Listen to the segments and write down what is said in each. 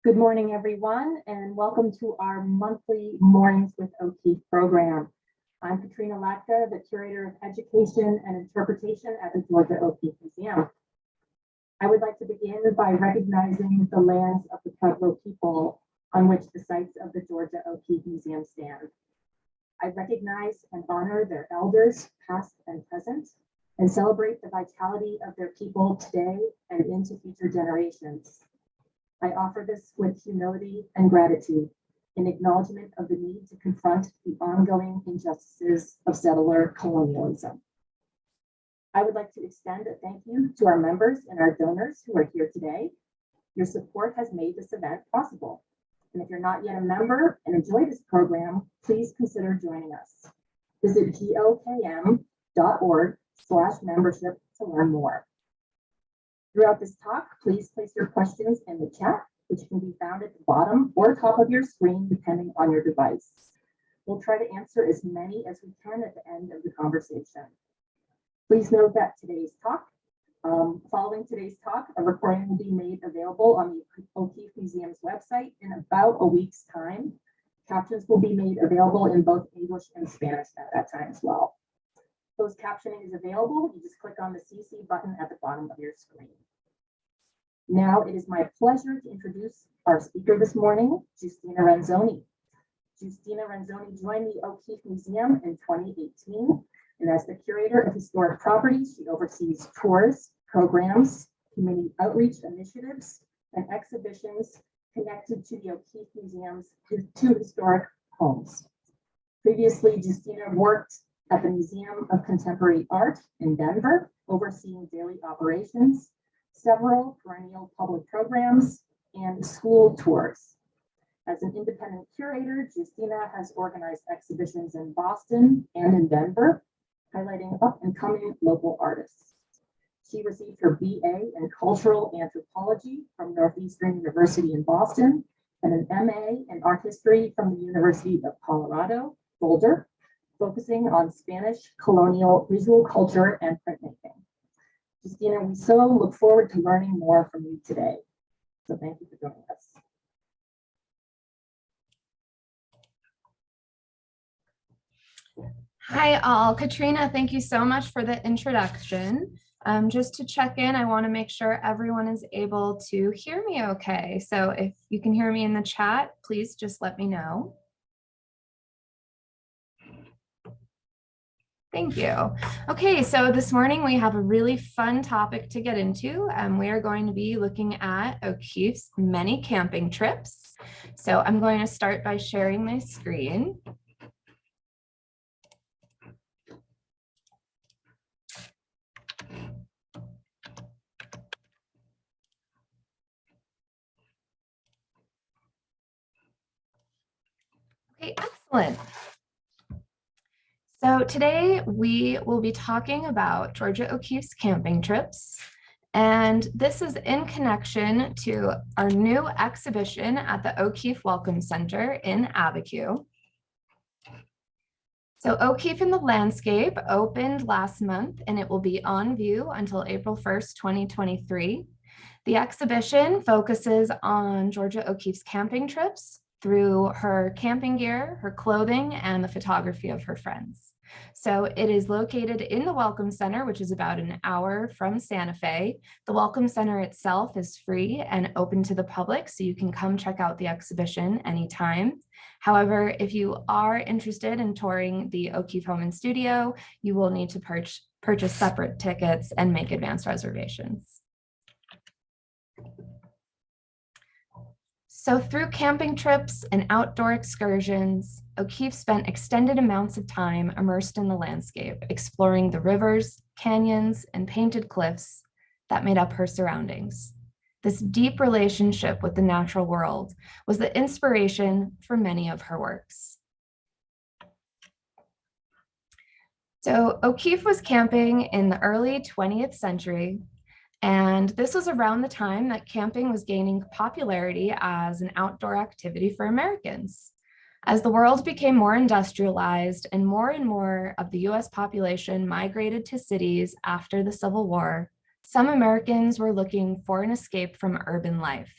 Good morning, everyone, and welcome to our monthly Mornings with O'Keeffe program. I'm Katrina Latka, the Curator of Education and Interpretation at the Georgia O'Keeffe Museum. I would like to begin by recognizing the lands of the Pueblo people on which the sites of the Georgia O'Keeffe Museum stand. I recognize and honor their elders, past and present, and celebrate the vitality of their people today and into future generations. I offer this with humility and gratitude in acknowledgement of the need to confront the ongoing injustices of settler colonialism. I would like to extend a thank you to our members and our donors who are here today. Your support has made this event possible. And if you're not yet a member and enjoy this program, please consider joining us. Visit gokm.org/membership to learn more. Throughout this talk, please place your questions in the chat, which can be found at the bottom or top of your screen, depending on your device. We'll try to answer as many as we can at the end of the conversation. Please note that following today's talk, a recording will be made available on the O'Keeffe Museum's website in about a week's time. Captions will be made available in both English and Spanish at that time as well. Closed captioning is available. You just click on the CC button at the bottom of your screen. Now it is my pleasure to introduce our speaker this morning, Giustina Renzoni. Giustina Renzoni joined the O'Keeffe Museum in 2018, and as the Curator of Historic Properties, she oversees tours, programs, community outreach initiatives, and exhibitions connected to the O'Keeffe Museum's two historic homes. Previously, Giustina worked at the Museum of Contemporary Art in Denver, overseeing daily operations, several perennial public programs, and school tours. As an independent curator, Giustina has organized exhibitions in Boston and in Denver, highlighting up-and-coming local artists. She received her BA in Cultural Anthropology from Northeastern University in Boston and an MA in Art History from the University of Colorado, Boulder, focusing on Spanish colonial visual culture and printmaking. Giustina, we so look forward to learning more from you today. So thank you for joining us. Hi all, Katrina, thank you so much for the introduction. Just to check in, I want to make sure everyone is able to hear me okay. So if you can hear me in the chat, please just let me know. Thank you. Okay, so this morning we have a really fun topic to get into. We are going to be looking at O'Keeffe's many camping trips. So I'm going to start by sharing my screen. Okay, excellent. So today we will be talking about Georgia O'Keeffe's camping trips, and this is in connection to our new exhibition at the O'Keeffe Welcome Center in Abiquiú. So O'Keeffe in the Landscape opened last month, and it will be on view until April 1st, 2023. The exhibition focuses on Georgia O'Keeffe's camping trips through her camping gear, her clothing, and the photography of her friends. So it is located in the Welcome Center, which is about an hour from Santa Fe. The Welcome Center itself is free and open to the public, so you can come check out the exhibition anytime. However, if you are interested in touring the O'Keeffe Home and Studio, you will need to purchase separate tickets and make advance reservations. So through camping trips and outdoor excursions, O'Keeffe spent extended amounts of time immersed in the landscape, exploring the rivers, canyons, and painted cliffs that made up her surroundings. This deep relationship with the natural world was the inspiration for many of her works. So O'Keeffe was camping in the early 20th century, and this was around the time that camping was gaining popularity as an outdoor activity for Americans. As the world became more industrialized and more of the US population migrated to cities after the Civil War, some Americans were looking for an escape from urban life.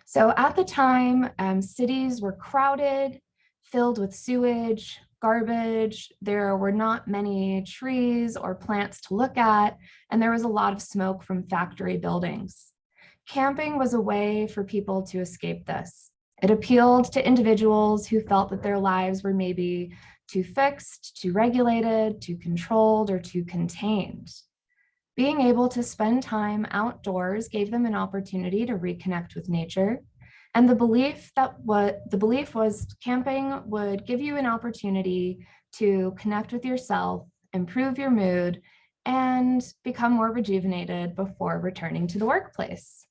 So at the time, cities were crowded, filled with sewage, garbage. There were not many trees or plants to look at, and there was a lot of smoke from factory buildings. Camping was a way for people to escape this. It appealed to individuals who felt that their lives were maybe too fixed, too regulated, too controlled, or too contained. Being able to spend time outdoors gave them an opportunity to reconnect with nature. And the belief was camping would give you an opportunity to connect with yourself, improve your mood, and become more rejuvenated before returning to the workplace.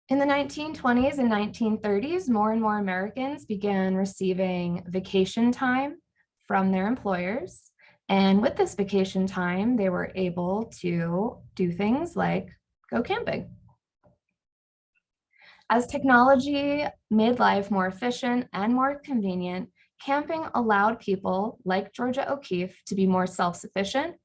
In the 1920s and 1930s, more and more Americans began receiving vacation time from their employers. And with this vacation time, they were able to do things like go camping. As technology made life more efficient and more convenient, camping allowed people like Georgia O'Keeffe to be more self-sufficient,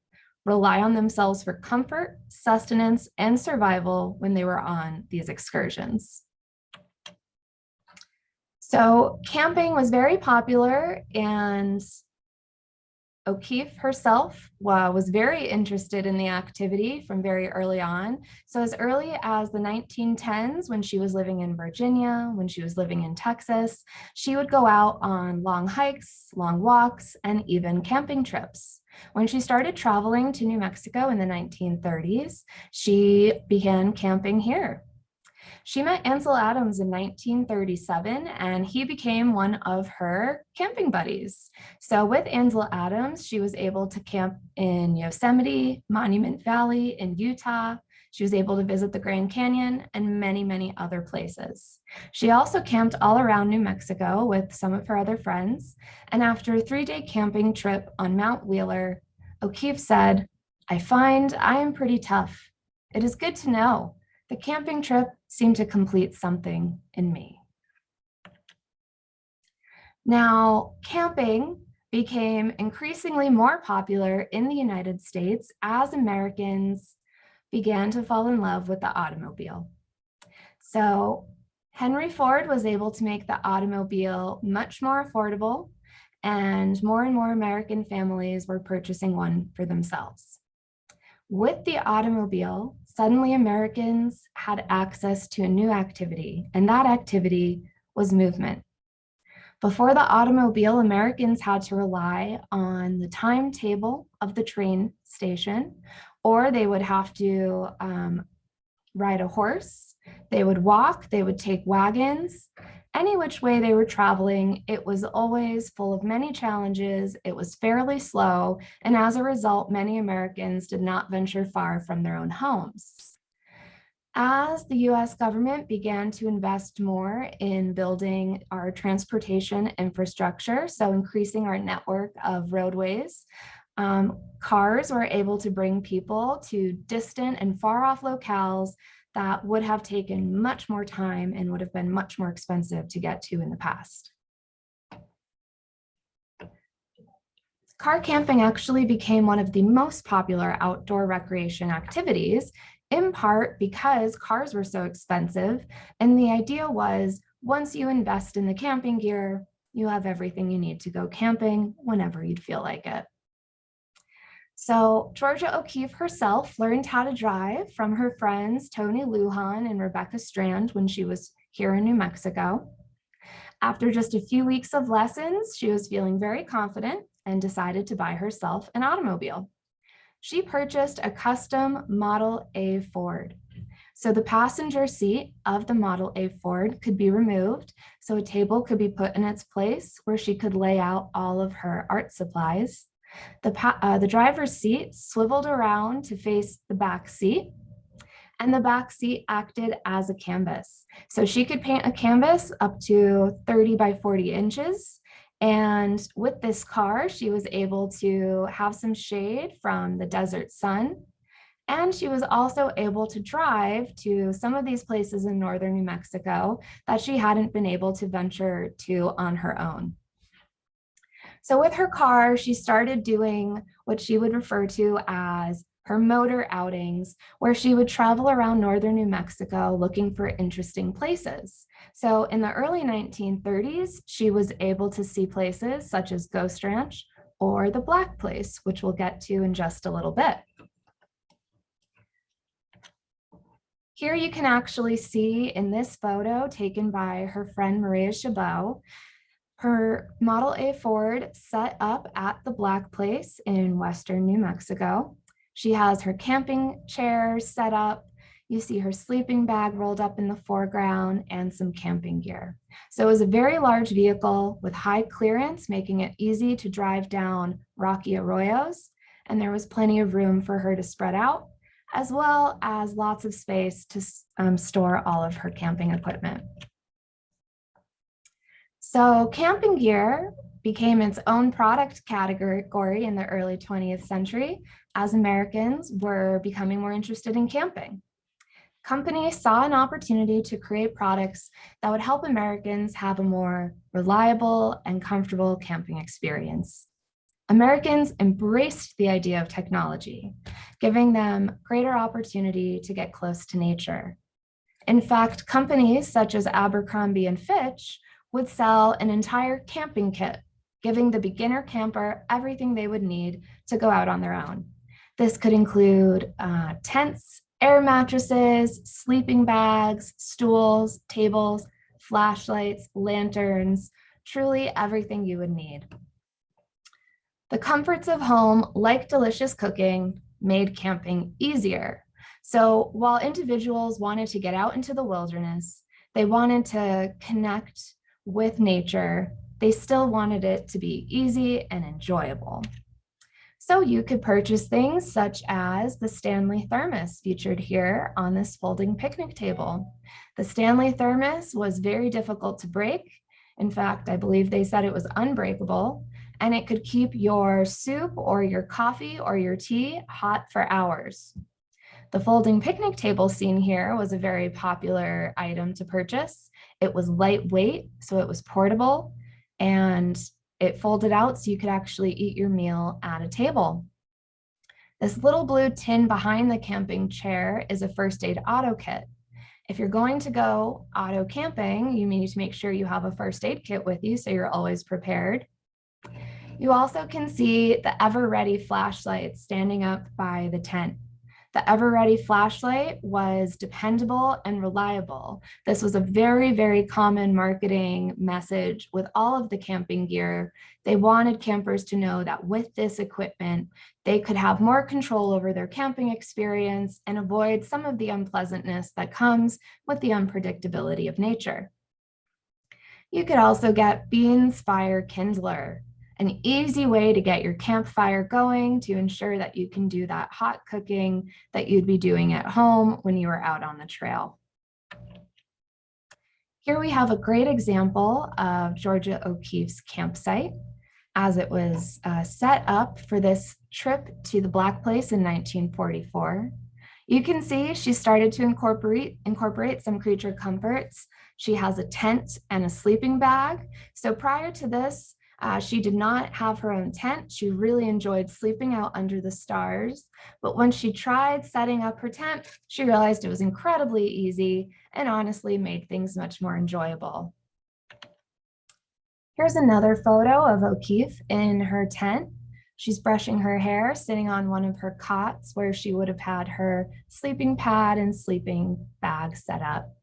rely on themselves for comfort, sustenance, and survival when they were on these excursions. So camping was very popular, and O'Keeffe herself was very interested in the activity from very early on. So as early as the 1910s, when she was living in Virginia, when she was living in Texas, she would go out on long hikes, long walks, and even camping trips. When she started traveling to New Mexico in the 1930s, she began camping here. She met Ansel Adams in 1937, and he became one of her camping buddies. So with Ansel Adams, she was able to camp in Yosemite, Monument Valley in Utah. She was able to visit the Grand Canyon and many, many other places. She also camped all around New Mexico with some of her other friends. And after a 3-day camping trip on Mount Wheeler, O'Keeffe said, "I find I am pretty tough. It is good to know. The camping trip seemed to complete something in me." Now, camping became increasingly more popular in the United States as Americans began to fall in love with the automobile. So Henry Ford was able to make the automobile much more affordable, and more American families were purchasing one for themselves. With the automobile, suddenly Americans had access to a new activity, and that activity was movement. Before the automobile, Americans had to rely on the timetable of the train station, or they would have to ride a horse, they would walk, they would take wagons. Any which way they were traveling, it was always full of many challenges, it was fairly slow, and as a result, many Americans did not venture far from their own homes. As the US government began to invest more in building our transportation infrastructure, so increasing our network of roadways, cars were able to bring people to distant and far off locales that would have taken much more time and would have been much more expensive to get to in the past. Car camping actually became one of the most popular outdoor recreation activities, in part because cars were so expensive. And the idea was, once you invest in the camping gear, you have everything you need to go camping whenever you'd feel like it. So Georgia O'Keeffe herself learned how to drive from her friends Tony Lujan and Rebecca Strand when she was here in New Mexico. After just a few weeks of lessons, she was feeling very confident and decided to buy herself an automobile. She purchased a custom Model A Ford. So the passenger seat of the Model A Ford could be removed, so a table could be put in its place where she could lay out all of her art supplies. The driver's seat swiveled around to face the back seat, and the back seat acted as a canvas. So she could paint a canvas up to 30 by 40 inches. And with this car, she was able to have some shade from the desert sun. And she was also able to drive to some of these places in northern New Mexico that she hadn't been able to venture to on her own. So with her car, she started doing what she would refer to as her motor outings, where she would travel around northern New Mexico looking for interesting places. So in the early 1930s, she was able to see places such as Ghost Ranch or the Black Place, which we'll get to in just a little bit. Here you can actually see in this photo taken by her friend Maria Chabot, her Model A Ford set up at the Black Place in western New Mexico. She has her camping chairs set up. You see her sleeping bag rolled up in the foreground and some camping gear. So it was a very large vehicle with high clearance, making it easy to drive down rocky arroyos. And there was plenty of room for her to spread out, as well as lots of space to store all of her camping equipment. So camping gear became its own product category in the early 20th century as Americans were becoming more interested in camping. Companies saw an opportunity to create products that would help Americans have a more reliable and comfortable camping experience. Americans embraced the idea of technology, giving them greater opportunity to get close to nature. In fact, companies such as Abercrombie and Fitch would sell an entire camping kit, giving the beginner camper everything they would need to go out on their own. This could include tents, air mattresses, sleeping bags, stools, tables, flashlights, lanterns, truly everything you would need. The comforts of home, like delicious cooking, made camping easier. So while individuals wanted to get out into the wilderness, they wanted to connect with nature, they still wanted it to be easy and enjoyable. So you could purchase things such as the Stanley thermos featured here on this folding picnic table. The Stanley thermos was very difficult to break. In fact, I believe they said it was unbreakable, and it could keep your soup or your coffee or your tea hot for hours. The folding picnic table seen here was a very popular item to purchase. It was lightweight, so it was portable, and it folded out so you could actually eat your meal at a table. This little blue tin behind the camping chair is a first aid auto kit. If you're going to go auto camping, you need to make sure you have a first aid kit with you so you're always prepared. You also can see the ever-ready flashlight standing up by the tent. The ever-ready flashlight was dependable and reliable. This was a very, very common marketing message with all of the camping gear. They wanted campers to know that with this equipment, they could have more control over their camping experience and avoid some of the unpleasantness that comes with the unpredictability of nature. You could also get Beans Fire Kindler, an easy way to get your campfire going to ensure that you can do that hot cooking that you'd be doing at home when you were out on the trail. Here we have a great example of Georgia O'Keeffe's campsite as it was set up for this trip to the Black Place in 1944. You can see she started to incorporate some creature comforts. She has a tent and a sleeping bag. So prior to this, she did not have her own tent. She really enjoyed sleeping out under the stars. But when she tried setting up her tent, she realized it was incredibly easy and honestly made things much more enjoyable. Here's another photo of O'Keeffe in her tent. She's brushing her hair, sitting on one of her cots where she would have had her sleeping pad and sleeping bag set up.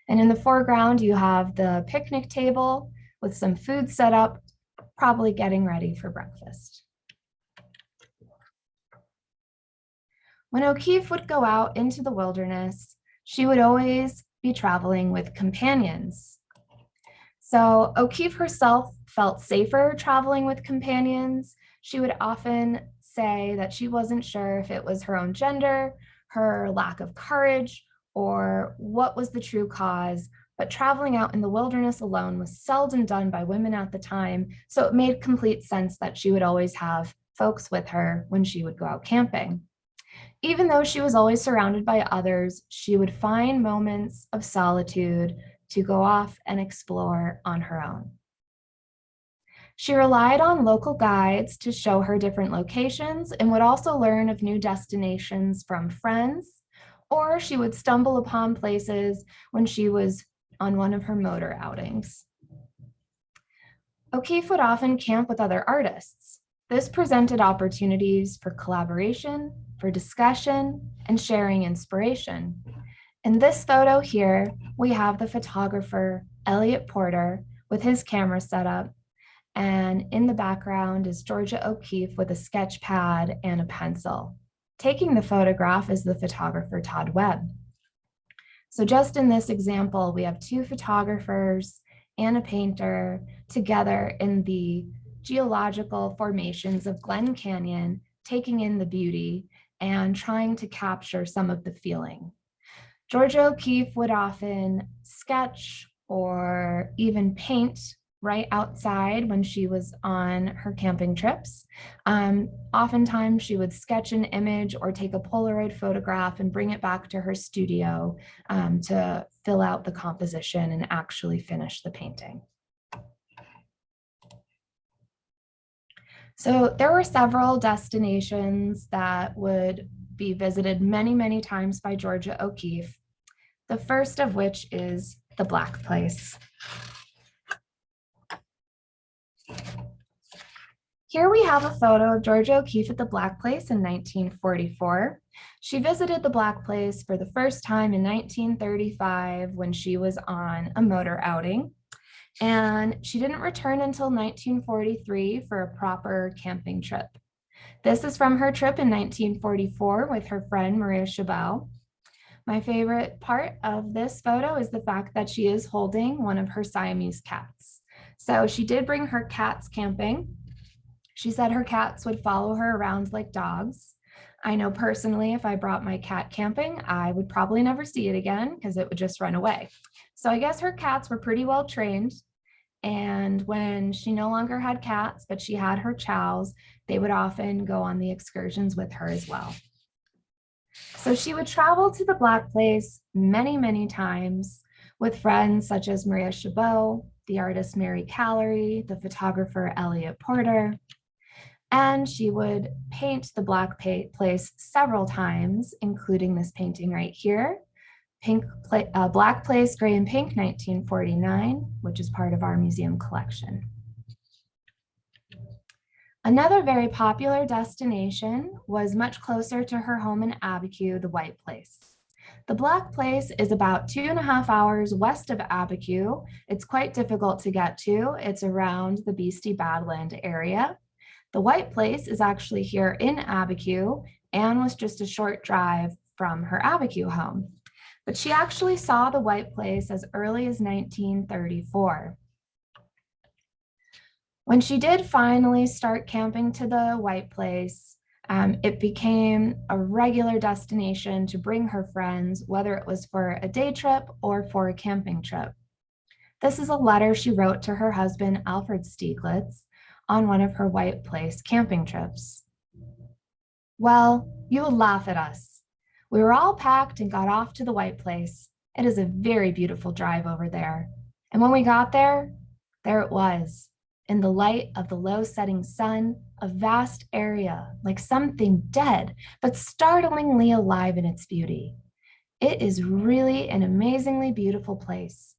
And in the foreground, you have the picnic table with some food set up, probably getting ready for breakfast. When O'Keeffe would go out into the wilderness, she would always be traveling with companions. So O'Keeffe herself felt safer traveling with companions. She would often say that she wasn't sure if it was her own gender, her lack of courage, or what was the true cause, but traveling out in the wilderness alone was seldom done by women at the time, so it made complete sense that she would always have folks with her when she would go out camping. Even though she was always surrounded by others, she would find moments of solitude to go off and explore on her own. She relied on local guides to show her different locations and would also learn of new destinations from friends, or she would stumble upon places when she was on one of her motor outings. O'Keeffe would often camp with other artists. This presented opportunities for collaboration, for discussion, and sharing inspiration. In this photo here, we have the photographer, Elliot Porter, with his camera set up, and in the background is Georgia O'Keeffe with a sketch pad and a pencil. Taking the photograph is the photographer, Todd Webb. So just in this example, we have two photographers and a painter together in the geological formations of Glen Canyon, taking in the beauty and trying to capture some of the feeling. Georgia O'Keeffe would often sketch or even paint right outside when she was on her camping trips. Oftentimes she would sketch an image or take a Polaroid photograph and bring it back to her studio to fill out the composition and actually finish the painting. So there were several destinations that would be visited many, many times by Georgia O'Keeffe. The first of which is the Black Place. Here we have a photo of Georgia O'Keeffe at the Black Place in 1944. She visited the Black Place for the first time in 1935 when she was on a motor outing, and she didn't return until 1943 for a proper camping trip. This is from her trip in 1944 with her friend Maria Chabot. My favorite part of this photo is the fact that she is holding one of her Siamese cats. So she did bring her cats camping. She said her cats would follow her around like dogs. I know personally, if I brought my cat camping, I would probably never see it again because it would just run away. So I guess her cats were pretty well trained. And when she no longer had cats, but she had her chows, they would often go on the excursions with her as well. So she would travel to the Black Place many, many times with friends such as Maria Chabot, the artist Mary Callery, the photographer Elliot Porter, and she would paint the Black Place several times, including this painting right here, Black Place, Gray and Pink, 1949, which is part of our museum collection. Another very popular destination was much closer to her home in Abiquiú, the White Place. The Black Place is about 2.5 hours west of Abiquiú. It's quite difficult to get to. It's around the Beastie Badland area. The White Place is actually here in Abiquiú and was just a short drive from her Abiquiú home. But she actually saw the White Place as early as 1934. When she did finally start camping to the White Place, it became a regular destination to bring her friends, whether it was for a day trip or for a camping trip. This is a letter she wrote to her husband, Alfred Stieglitz, on one of her White Place camping trips. Well, you will laugh at us. We were all packed and got off to the White Place. It is a very beautiful drive over there. And when we got there it was. In the light of the low setting sun, a vast area like something dead, but startlingly alive in its beauty. It is really an amazingly beautiful place.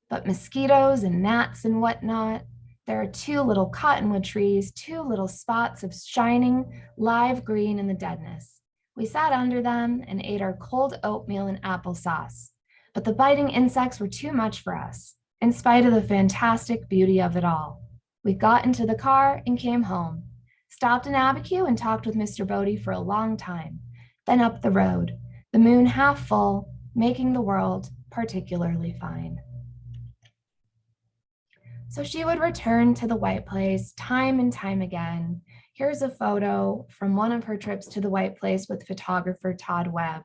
But mosquitoes and gnats and whatnot, there are 2 little cottonwood trees, 2 little spots of shining live green in the deadness. We sat under them and ate our cold oatmeal and applesauce, but the biting insects were too much for us, in spite of the fantastic beauty of it all. We got into the car and came home, stopped in Abiquiú and talked with Mr. Bodie for a long time, then up the road, the moon half full, making the world particularly fine. So she would return to the White Place time and time again. Here's a photo from one of her trips to the White Place with photographer Todd Webb.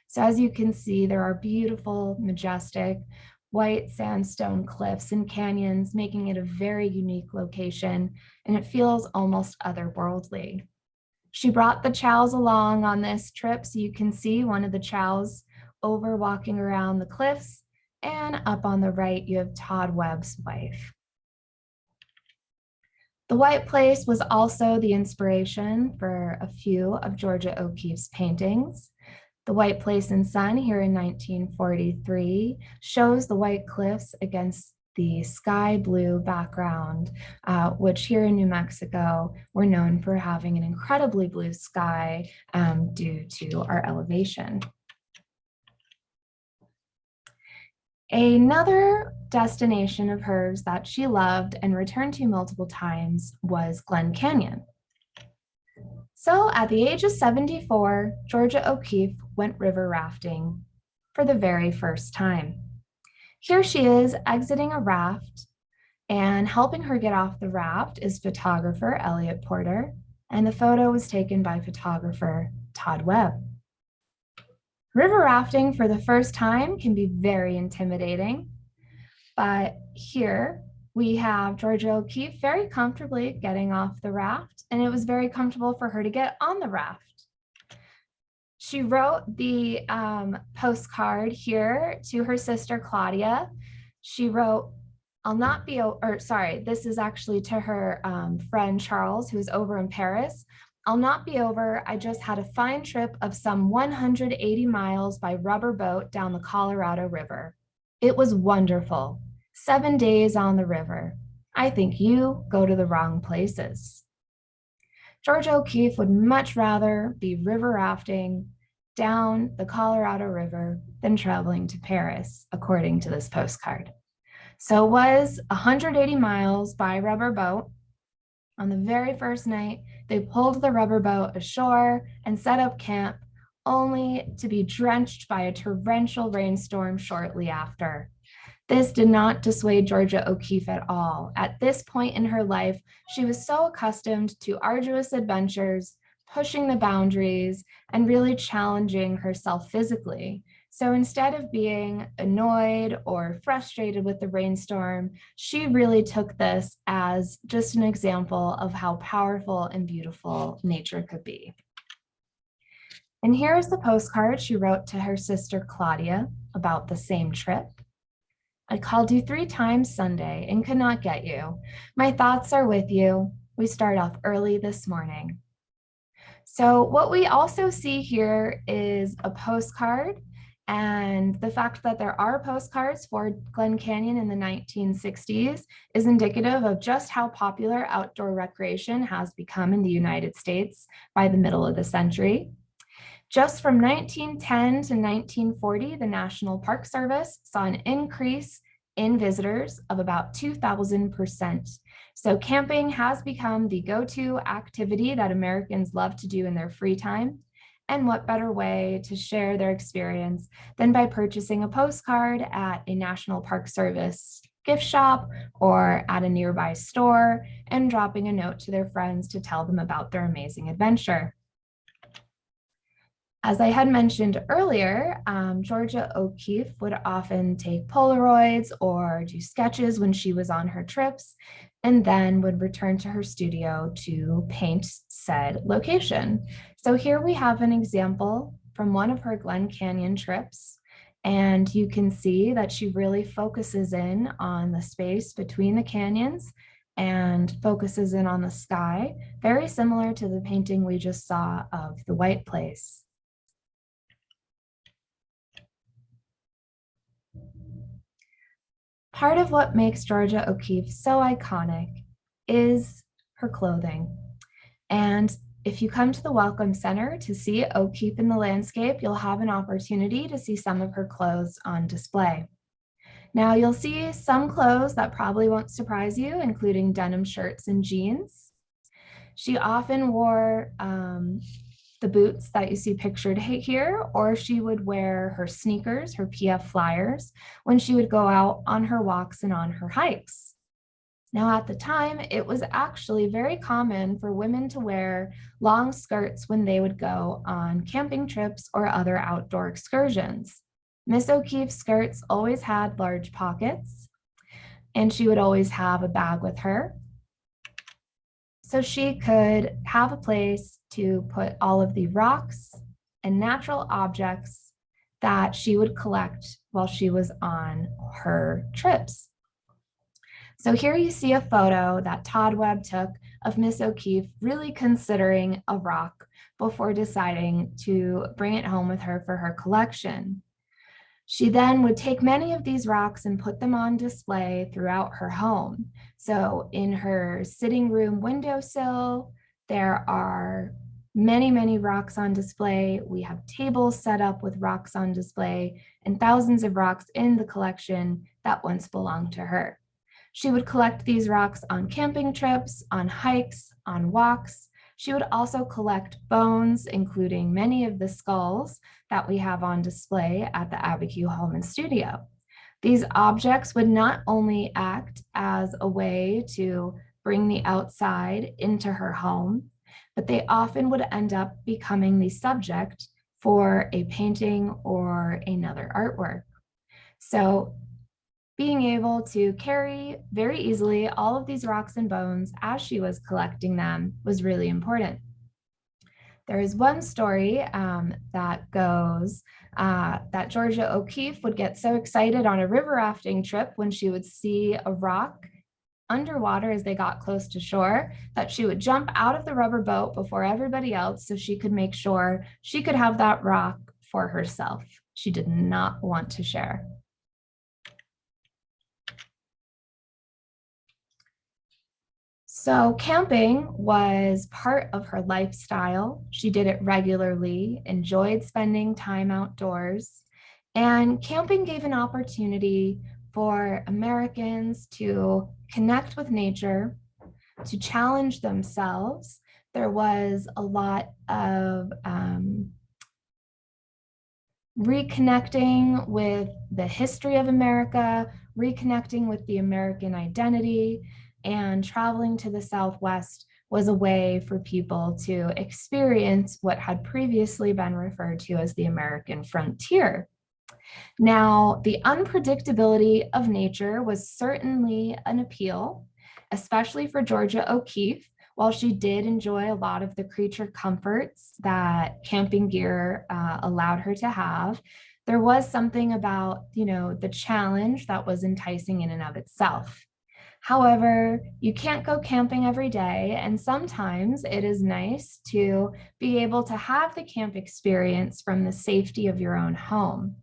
So as you can see, there are beautiful, majestic, white sandstone cliffs and canyons, making it a very unique location, and it feels almost otherworldly. She brought the chows along on this trip, so you can see one of the chows over walking around the cliffs, and up on the right, you have Todd Webb's wife. The White Place was also the inspiration for a few of Georgia O'Keeffe's paintings. The White Place in Sun here in 1943 shows the white cliffs against the sky blue background, which here in New Mexico, we're known for having an incredibly blue sky due to our elevation. Another destination of hers that she loved and returned to multiple times was Glen Canyon. So at the age of 74, Georgia O'Keeffe went river rafting for the very first time. Here she is exiting a raft, and helping her get off the raft is photographer Elliot Porter, and the photo was taken by photographer Todd Webb. River rafting for the first time can be very intimidating, but here we have Georgia O'Keeffe very comfortably getting off the raft, and it was very comfortable for her to get on the raft. She wrote the postcard here to her sister Claudia. She wrote, this is actually to her friend Charles, who's over in Paris. I'll not be over. I just had a fine trip of some 180 miles by rubber boat down the Colorado River. It was wonderful. 7 days on the river. I think you go to the wrong places. Georgia O'Keeffe would much rather be river rafting down the Colorado River than traveling to Paris, according to this postcard. So it was 180 miles by rubber boat. On the very first night, they pulled the rubber boat ashore and set up camp, only to be drenched by a torrential rainstorm shortly after. This did not dissuade Georgia O'Keeffe at all. At this point in her life, she was so accustomed to arduous adventures, pushing the boundaries, and really challenging herself physically. So instead of being annoyed or frustrated with the rainstorm, she really took this as just an example of how powerful and beautiful nature could be. And here is the postcard she wrote to her sister Claudia about the same trip. I called you 3 times Sunday and could not get you. My thoughts are with you. We start off early this morning. So what we also see here is a postcard, and the fact that there are postcards for Glen Canyon in the 1960s is indicative of just how popular outdoor recreation has become in the United States by the middle of the century. Just from 1910 to 1940, the National Park Service saw an increase in visitors of about 2,000%. So camping has become the go-to activity that Americans love to do in their free time. And what better way to share their experience than by purchasing a postcard at a National Park Service gift shop or at a nearby store and dropping a note to their friends to tell them about their amazing adventure. As I had mentioned earlier, Georgia O'Keeffe would often take Polaroids or do sketches when she was on her trips, and then would return to her studio to paint said location. So here we have an example from one of her Glen Canyon trips, and you can see that she really focuses in on the space between the canyons and focuses in on the sky, very similar to the painting we just saw of the White Place. Part of what makes Georgia O'Keeffe so iconic is her clothing. And if you come to the Welcome Center to see O'Keeffe in the landscape, you'll have an opportunity to see some of her clothes on display. Now you'll see some clothes that probably won't surprise you, including denim shirts and jeans. She often wore the boots that you see pictured here, or she would wear her sneakers, her PF Flyers, when she would go out on her walks and on her hikes. Now at the time, it was actually very common for women to wear long skirts when they would go on camping trips or other outdoor excursions. Miss O'Keeffe's skirts always had large pockets, and she would always have a bag with her, so she could have a place to put all of the rocks and natural objects that she would collect while she was on her trips. So here you see a photo that Todd Webb took of Miss O'Keefe really considering a rock before deciding to bring it home with her for her collection. She then would take many of these rocks and put them on display throughout her home. So in her sitting room windowsill, there are many, many rocks on display. We have tables set up with rocks on display and thousands of rocks in the collection that once belonged to her. She would collect these rocks on camping trips, on hikes, on walks. She would also collect bones, including many of the skulls that we have on display at the Abiquiú home and studio. These objects would not only act as a way to bring the outside into her home, but they often would end up becoming the subject for a painting or another artwork. So being able to carry very easily all of these rocks and bones as she was collecting them was really important. There is one story that goes that Georgia O'Keeffe would get so excited on a river rafting trip when she would see a rock underwater as they got close to shore, that she would jump out of the rubber boat before everybody else so she could make sure she could have that rock for herself. She did not want to share. So camping was part of her lifestyle. She did it regularly, enjoyed spending time outdoors, and camping gave an opportunity for Americans to connect with nature, to challenge themselves. There was a lot of reconnecting with the history of America, reconnecting with the American identity, and traveling to the Southwest was a way for people to experience what had previously been referred to as the American frontier. Now, the unpredictability of nature was certainly an appeal, especially for Georgia O'Keeffe. While she did enjoy a lot of the creature comforts that camping gear allowed her to have, there was something about, the challenge that was enticing in and of itself. However, you can't go camping every day, and sometimes it is nice to be able to have the camp experience from the safety of your own home.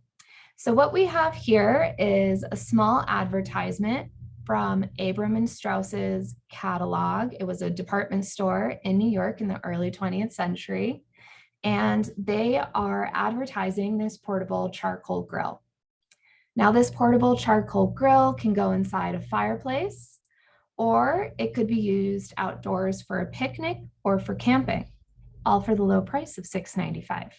So what we have here is a small advertisement from Abram and Straus's catalog. It was a department store in New York in the early 20th century, and they are advertising this portable charcoal grill. Now, this portable charcoal grill can go inside a fireplace, or it could be used outdoors for a picnic or for camping, all for the low price of $6.95.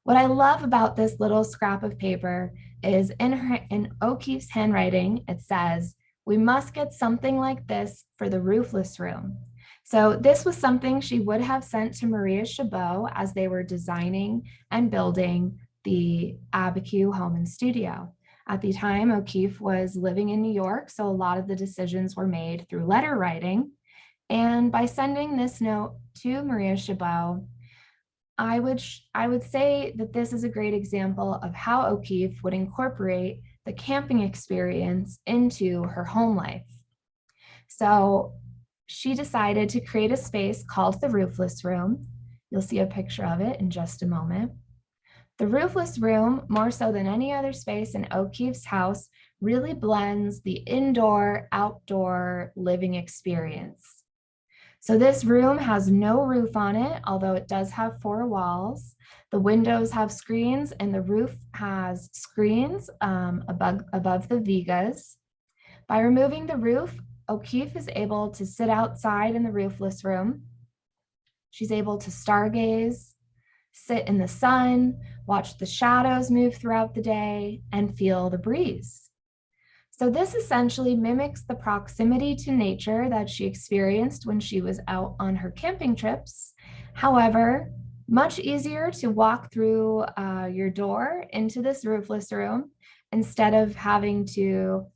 What I love about this little scrap of paper is in O'Keeffe's handwriting, it says, "We must get something like this for the roofless room." So this was something she would have sent to Maria Chabot as they were designing and building the Abiquiú home and studio. At the time, O'Keeffe was living in New York, so a lot of the decisions were made through letter writing. And by sending this note to Maria Chabot, I would say that this is a great example of how O'Keeffe would incorporate the camping experience into her home life. So she decided to create a space called the Roofless Room. You'll see a picture of it in just a moment. The Roofless Room, more so than any other space in O'Keeffe's house, really blends the indoor-outdoor living experience. So this room has no roof on it, although it does have 4 walls. The windows have screens and the roof has screens above the vigas. By removing the roof, O'Keeffe is able to sit outside in the roofless room. She's able to stargaze, sit in the sun, watch the shadows move throughout the day, and feel the breeze. So this essentially mimics the proximity to nature that she experienced when she was out on her camping trips. However, much easier to walk through your door into this roofless room instead of having to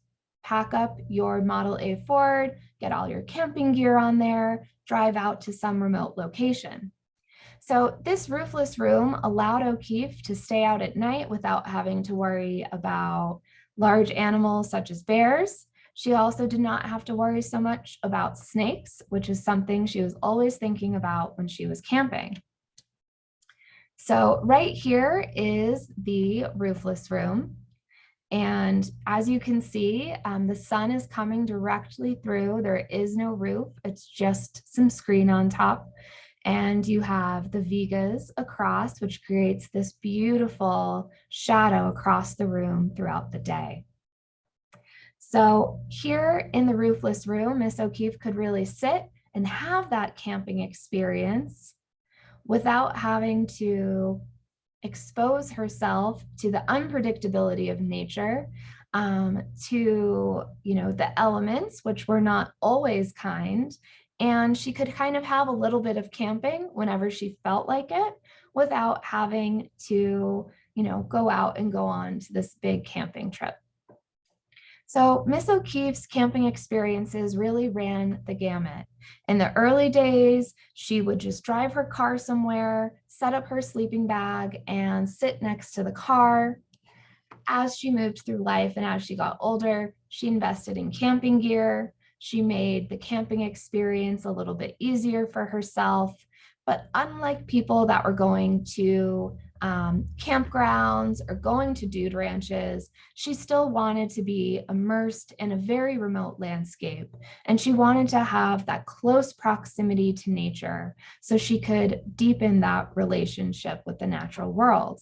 pack up your Model A Ford, get all your camping gear on there, drive out to some remote location. So this roofless room allowed O'Keeffe to stay out at night without having to worry about large animals such as bears. She also did not have to worry so much about snakes, which is something she was always thinking about when she was camping. So right here is the roofless room. And as you can see, the sun is coming directly through. There is no roof. It's just some screen on top. And you have the vigas across, which creates this beautiful shadow across the room throughout the day. So here in the roofless room, Miss O'Keefe could really sit and have that camping experience without having to expose herself to the unpredictability of nature, to the elements, which were not always kind. And she could kind of have a little bit of camping whenever she felt like it without having to, go out and go on to this big camping trip. So Miss O'Keefe's camping experiences really ran the gamut. In the early days, she would just drive her car somewhere, set up her sleeping bag, and sit next to the car. As she moved through life and as she got older, she invested in camping gear. She made the camping experience a little bit easier for herself. But unlike people that were going to campgrounds or going to dude ranches, she still wanted to be immersed in a very remote landscape. And she wanted to have that close proximity to nature so she could deepen that relationship with the natural world.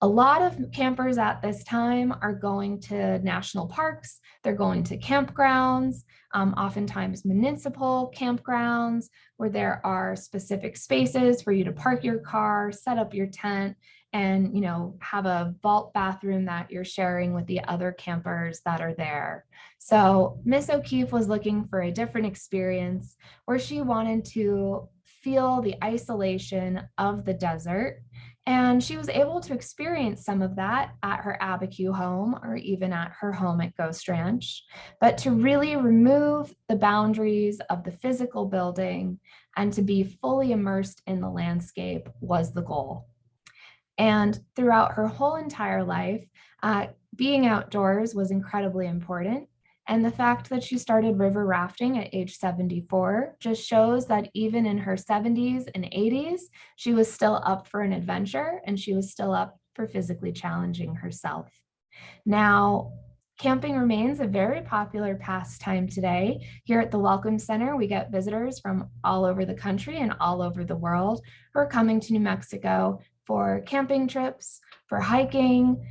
A lot of campers at this time are going to national parks, they're going to campgrounds, oftentimes municipal campgrounds where there are specific spaces for you to park your car, set up your tent, and have a vault bathroom that you're sharing with the other campers that are there. So Miss O'Keefe was looking for a different experience where she wanted to feel the isolation of the desert. And she was able to experience some of that at her Abiquiú home or even at her home at Ghost Ranch. But to really remove the boundaries of the physical building and to be fully immersed in the landscape was the goal. And throughout her whole entire life, being outdoors was incredibly important. And the fact that she started river rafting at age 74 just shows that even in her 70s and 80s, she was still up for an adventure and she was still up for physically challenging herself. Now, camping remains a very popular pastime today. Here at the Welcome Center, we get visitors from all over the country and all over the world who are coming to New Mexico for camping trips, for hiking,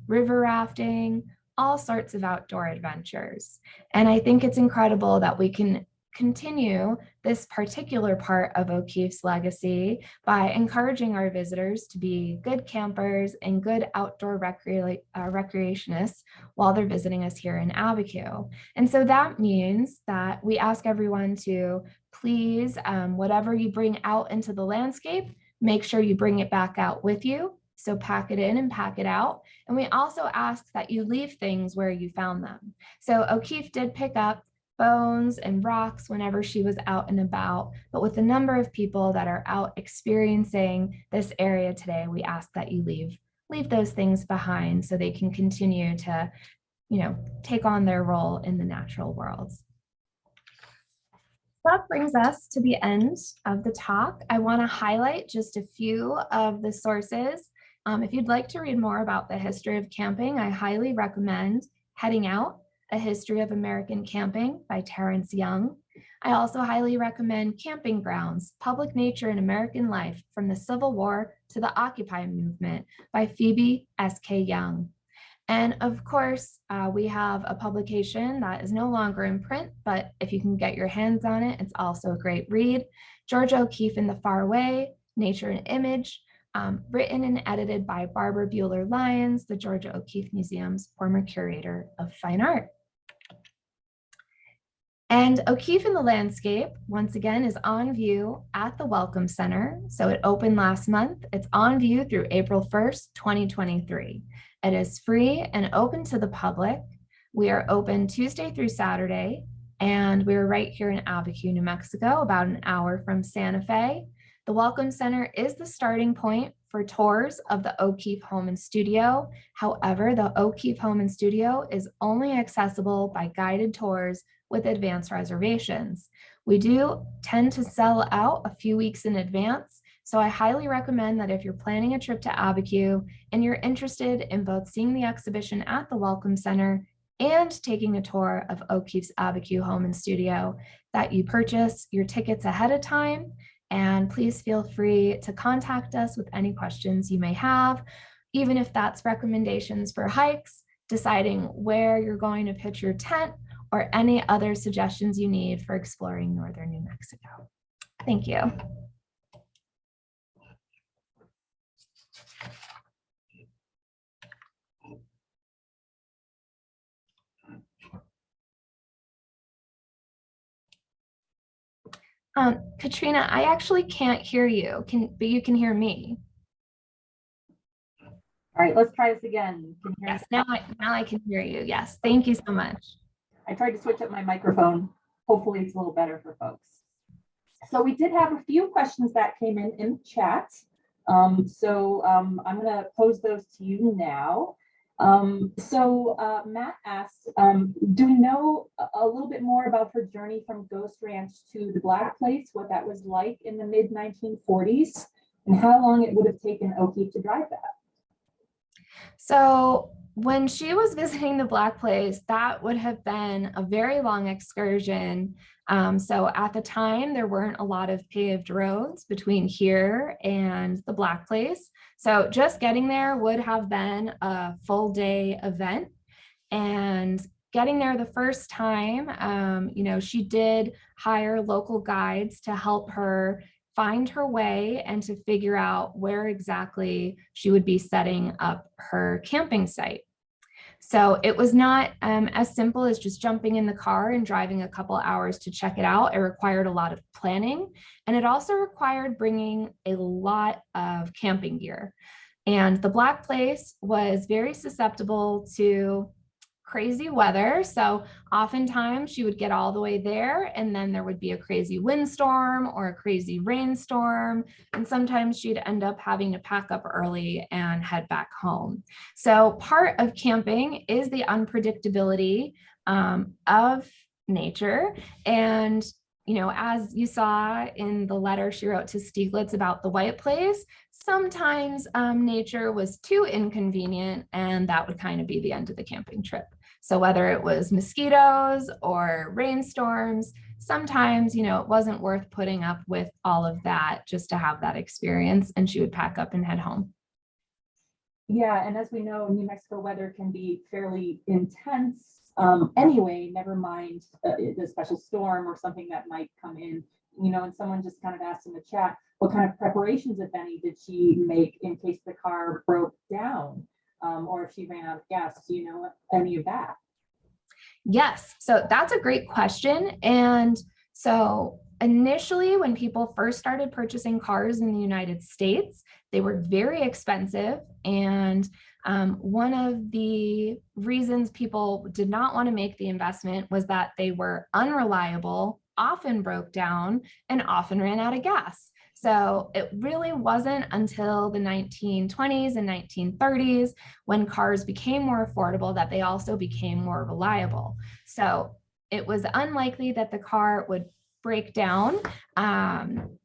river rafting, all sorts of outdoor adventures. And I think it's incredible that we can continue this particular part of O'Keefe's legacy by encouraging our visitors to be good campers and good outdoor recreationists while they're visiting us here in Abiquiú. And so that means that we ask everyone to please, whatever you bring out into the landscape, make sure you bring it back out with you. So pack it in and pack it out. And we also ask that you leave things where you found them. So O'Keefe did pick up bones and rocks whenever she was out and about, but with the number of people that are out experiencing this area today, we ask that you leave those things behind so they can continue to, take on their role in the natural world. That brings us to the end of the talk. I want to highlight just a few of the sources. If you'd like to read more about the history of camping, I highly recommend Heading Out, A History of American Camping by Terrence Young. I also highly recommend Camping Grounds, Public Nature in American Life from the Civil War to the Occupy Movement by Phoebe S.K. Young. And of course, we have a publication that is no longer in print, but if you can get your hands on it, it's also a great read. Georgia O'Keeffe in the Far Away, Nature and Image, written and edited by Barbara Bueller-Lyons, the Georgia O'Keeffe Museum's former curator of fine art. And O'Keeffe in the Landscape, once again, is on view at the Welcome Center. So it opened last month. It's on view through April 1st, 2023. It is free and open to the public. We are open Tuesday through Saturday, and we're right here in Abiquiú, New Mexico, about an hour from Santa Fe. The Welcome Center is the starting point for tours of the O'Keefe Home and Studio. However, the O'Keefe Home and Studio is only accessible by guided tours with advanced reservations. We do tend to sell out a few weeks in advance, so I highly recommend that if you're planning a trip to Abiquiú and you're interested in both seeing the exhibition at the Welcome Center and taking a tour of O'Keefe's Abiquiú Home and Studio, that you purchase your tickets ahead of time. And please feel free to contact us with any questions you may have, even if that's recommendations for hikes, deciding where you're going to pitch your tent, or any other suggestions you need for exploring northern New Mexico. Thank you. Katrina, I actually can't hear you, but you can hear me. All right, let's try this again. Can you hear Yes, now I can hear you. Yes, thank you so much. I tried to switch up my microphone. Hopefully it's a little better for folks. So we did have a few questions that came in chat. I'm going to pose those to you now. Matt asked, do we know a little bit more about her journey from Ghost Ranch to the Black Place, what that was like in the mid 1940s, and how long it would have taken O'Keefe to drive that? So when she was visiting the Black Place, that would have been a very long excursion. So at the time, there weren't a lot of paved roads between here and the Black Place. So just getting there would have been a full day event. And getting there the first time, she did hire local guides to help her find her way and to figure out where exactly she would be setting up her camping site. So it was not as simple as just jumping in the car and driving a couple hours to check it out. It required a lot of planning, and it also required bringing a lot of camping gear. And the Black Place was very susceptible to crazy weather. So oftentimes she would get all the way there and then there would be a crazy windstorm or a crazy rainstorm. And sometimes she'd end up having to pack up early and head back home. So part of camping is the unpredictability of nature. And as you saw in the letter she wrote to Stieglitz about the White Place, sometimes nature was too inconvenient, and that would kind of be the end of the camping trip. So whether it was mosquitoes or rainstorms, sometimes, it wasn't worth putting up with all of that just to have that experience, and she would pack up and head home. Yeah, and as we know, New Mexico weather can be fairly intense anyway, never mind the special storm or something that might come in, and someone just kind of asked in the chat, what kind of preparations, if any, did she make in case the car broke down or if she ran out of gas? Do you know any of that? Yes, so that's a great question. And so initially, when people first started purchasing cars in the United States, they were very expensive. And one of the reasons people did not want to make the investment was that they were unreliable, often broke down, and often ran out of gas. So it really wasn't until the 1920s and 1930s when cars became more affordable that they also became more reliable. So it was unlikely that the car would break down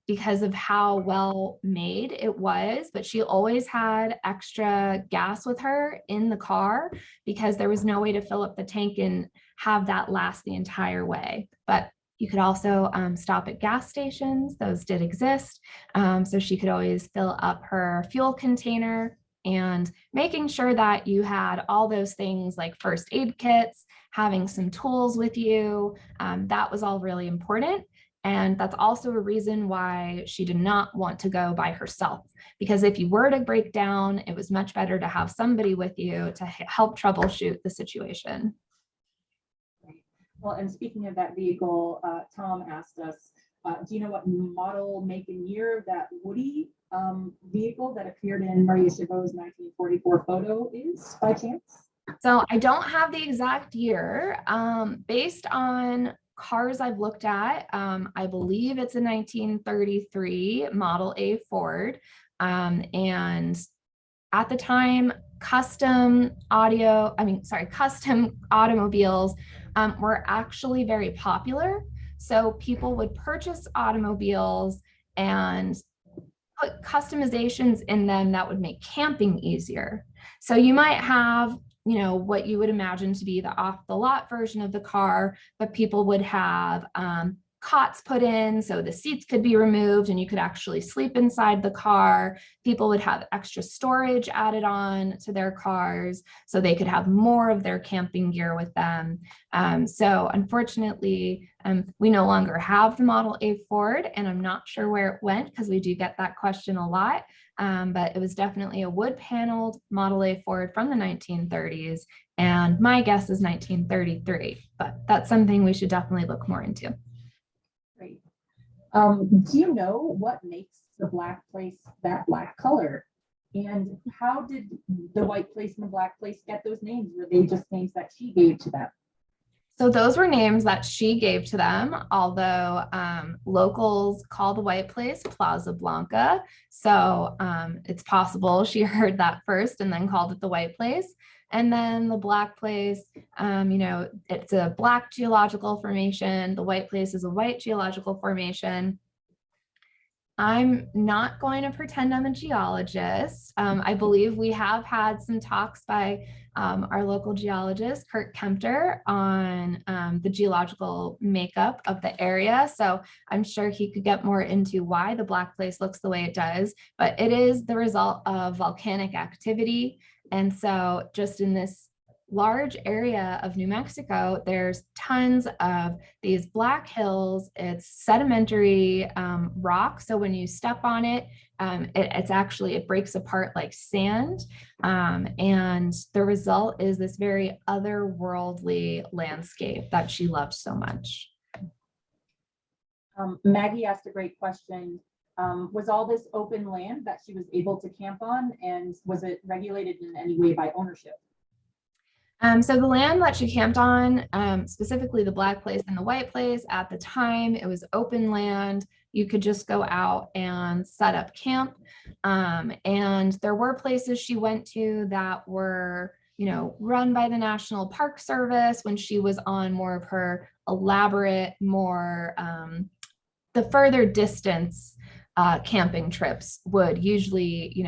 because of how well made it was, but she always had extra gas with her in the car because there was no way to fill up the tank and have that last the entire way. But you could also stop at gas stations. Those did exist. So she could always fill up her fuel container, and making sure that you had all those things like first aid kits, having some tools with you, that was all really important. And that's also a reason why she did not want to go by herself, because if you were to break down, it was much better to have somebody with you to help troubleshoot the situation. Well, and speaking of that vehicle, Tom asked us, do you know what model, make, and year that Woody vehicle that appeared in Maria Chabot's 1944 photo is, by chance? So I don't have the exact year. Based on cars I've looked at, I believe it's a 1933 Model A Ford. And at the time, custom automobiles were actually very popular. So people would purchase automobiles and put customizations in them that would make camping easier. So you might have, what you would imagine to be the off the lot version of the car, but people would have cots put in so the seats could be removed and you could actually sleep inside the car. People would have extra storage added on to their cars so they could have more of their camping gear with them. So unfortunately, we no longer have the Model A Ford, and I'm not sure where it went because we do get that question a lot. But it was definitely a wood paneled Model A Ford from the 1930s. And my guess is 1933, but that's something we should definitely look more into. Great. Do you know what makes the black place that black color? And how did the white place and the black place get those names? Were they just names that she gave to them? So those were names that she gave to them, although locals call the white place Plaza Blanca. So it's possible she heard that first and then called it the white place. And then the black place, it's a black geological formation. The white place is a white geological formation. I'm not going to pretend I'm a geologist. I believe we have had some talks by our local geologist, Kurt Kempter, on the geological makeup of the area. So I'm sure he could get more into why the black place looks the way it does, but it is the result of volcanic activity. And so just in this large area of New Mexico, there's tons of these black hills. It's sedimentary rock. So when you step on it, it breaks apart like sand. And the result is this very otherworldly landscape that she loved so much. Maggie asked a great question. Was all this open land that she was able to camp on, and was it regulated in any way by ownership? So the land that she camped on, specifically the black place and the white place, at the time, it was open land. You could just go out and set up camp. And there were places she went to that were, run by the National Park Service when she was on more of her elaborate, more the further distance camping trips would usually,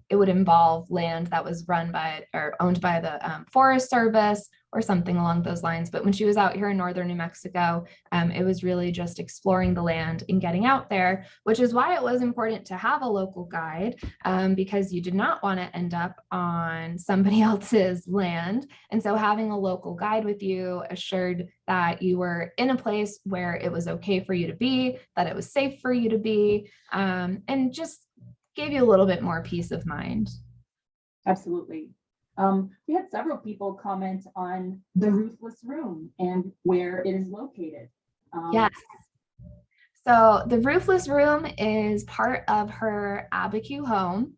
it would involve land that was run by or owned by the Forest Service or something along those lines. But when she was out here in northern New Mexico, it was really just exploring the land and getting out there, which is why it was important to have a local guide, because you did not want to end up on somebody else's land. And so having a local guide with you assured that you were in a place where it was okay for you to be, that it was safe for you to be, and just gave you a little bit more peace of mind. Absolutely. We had several people comment on the roofless room and where it is located. Yes. So the roofless room is part of her Abiquiú home.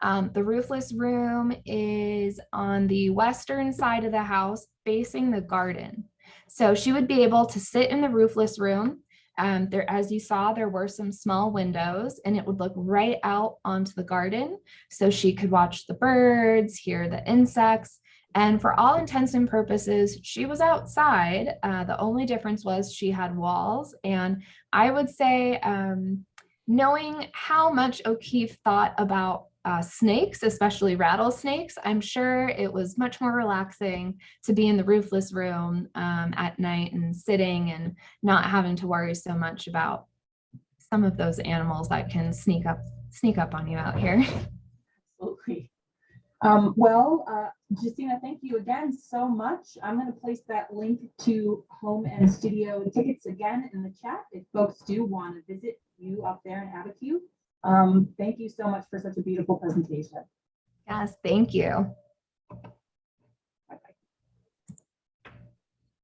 The roofless room is on the western side of the house facing the garden. So she would be able to sit in the roofless room. There, as you saw, there were some small windows and it would look right out onto the garden. So she could watch the birds, hear the insects, and for all intents and purposes, she was outside. The only difference was she had walls. And I would say, knowing how much O'Keeffe thought about snakes, especially rattlesnakes, I'm sure it was much more relaxing to be in the roofless room at night and sitting and not having to worry so much about some of those animals that can sneak up on you out here. Absolutely. Giustina, thank you again so much. I'm going to place that link to home and studio tickets again in the chat if folks do want to visit you up there in Abiquiú. Thank you so much for such a beautiful presentation. Yes, thank you.